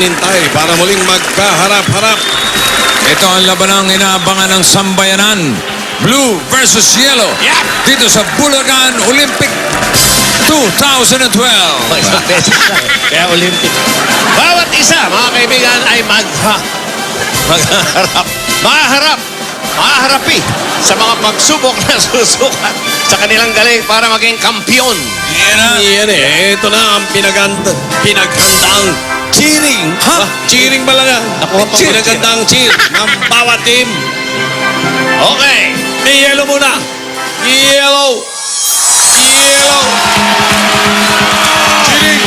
hinintay para muling magkaharap-harap. Ito ang labanang inaabangan ng sambayanan. Blue versus Yellow. Yeah. Dito sa Bulacan Olympic 2012. Isang beses lang. Kaya Olympic. Bawat isa, mga kaibigan, ay mahaharap sa mga pagsubok na susukat sa kanilang galing para maging kampiyon. Yan eh. Ito na ang pinaghandang cheering. Ha? Cheering ba lang yan? Nakuha pa ba Pinaghandang cheer ng bawat team. Okay. Yellow muna. Yellow. Yellow. Cheering.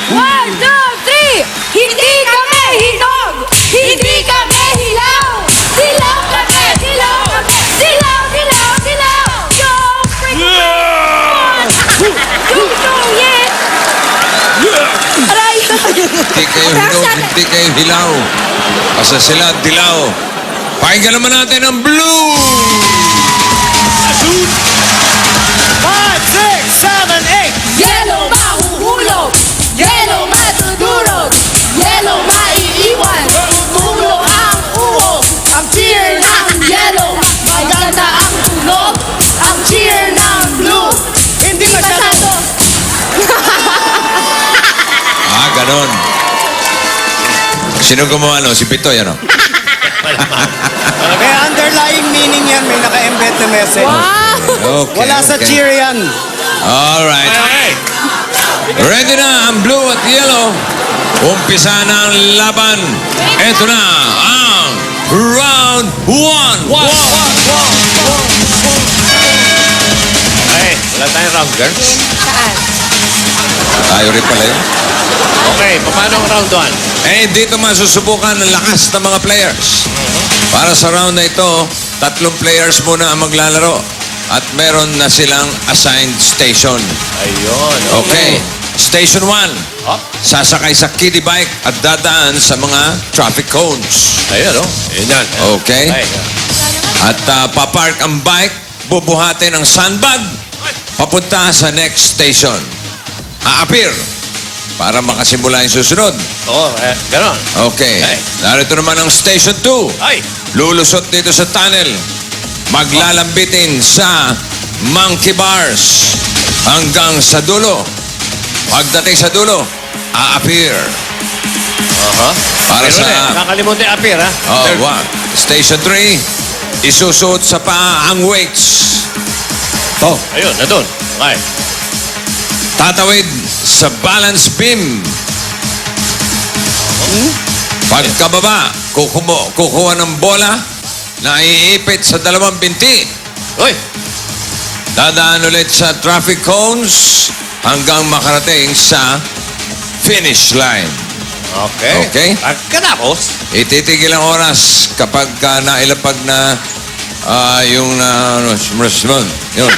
One, two, three! Hindi kami hinog! Hindi kami hilaw! Dilaw kami! Dilaw kami! Dilaw! Dilaw! Dilaw! Yo! Freak! Yes! Aray! Hindi kayo hinog, hindi kayo hilaw. Kasi sila dilaw. Pakinggan naman natin ang Blue. 5, 6, 7, 8. Yellow mahuhulog! Yellow matudurog! Yellow maiiwan! Tumulo ang uho! Ang cheer ng yellow! Maganda ang tunog! Ang cheer ng blue! Hindi masyado! Ganon. Sino gumawa no? Si Pitoy, ano? May underlying meaning yan, may naka-embed na message. Okay, Wala sa okay. cheer yan. Alright. Okay. Ready na ang Blue at Yellow. Umpisa na ang laban. Ito na ang round 1. Okay. Wala tayong round, girls. Saan? Tayo rin pala yun. Okay. Paano ang round 1? Eh, dito masusubukan ang lakas ng mga players. Para sa round na ito, 3 players muna ang maglalaro. At meron na silang assigned station. Ayun. Okay. Station 1. Oh. Sasakay sa kiddie bike at dadaan sa mga traffic cones. Ayun, oh. Ayun yan. Okay. Ay. At papark ang bike, bubuhatin ang sandbag, papunta sa next station. Aapir para makasimula yung susunod. Oo, ganon. Okay. Okay. Narito naman ang Station 2. Ay. Lulusot dito sa tunnel. Maglalambitin sa monkey bars hanggang sa dulo. Pagdating sa dulo, aapir. Para Pero sa... nakakalimutan yung appear, ha? Station 3, isusuot sa paa ang weights. Ayun, na doon. Okay. Tatawid sa balance beam. Pagkababa, kukuha ng bola na iipit sa 2 binti. Uy. Dadaan ulit sa traffic cones hanggang makarating sa finish line. Okay. Okay. Pagkatapos, Ititigil ang oras kapag nailapag na yung yun.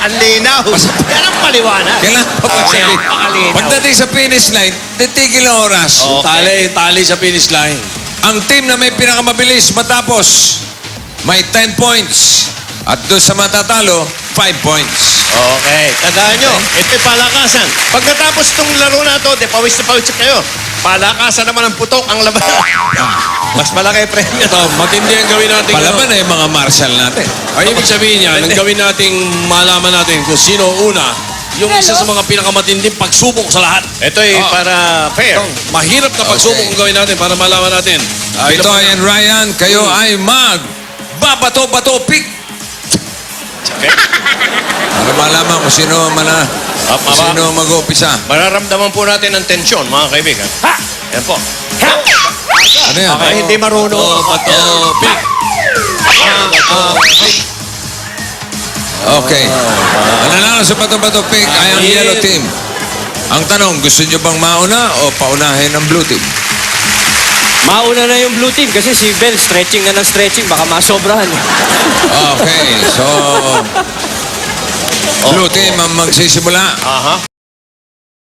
ang linaw. Yan ang paliwanag. Kailangan Pakalinaw. pagdating sa finish line, titigil ang oras. Okay. Tali sa finish line. Ang team na may pinakamabilis matapos, may 10 points. At doon sa matatalo, 5 points. Okay. Tandaan nyo, ito'y palakasan. Pagkatapos itong laro na ito, pawis na pawis kayo. Palakasan naman ang putok ang laban. Mas malaki premyo. Ito, matindi ang gawin natin. Palaban na yung mga marshal natin. Ay, ibig sabihin niya, ang gawin nating malaman natin kung sino una, yung isa sa mga pinakamatinding pagsubok sa lahat. Ito'y para fair. Mahirap na pagsubok ang gawin natin para malaman natin. Pitoy and Ryan, kayo ay babato-bato pick. Okay. Para malaman kung sino sino mag-umpisa. Mararamdaman po natin ang tensyon, mga kaibigan. Ha! Yan po. Ha! Ano yan? Okay, hindi marunong. Pick. Okay. Mananalo sa bato-bato pick ay ang yellow team. Ang tanong, gusto nyo bang mauna o paunahin ang blue team? Mauna na yung blue team kasi si Bell stretching na ng stretching. Baka masobrahan. Okay, so blue team ang magsisimula. Aha.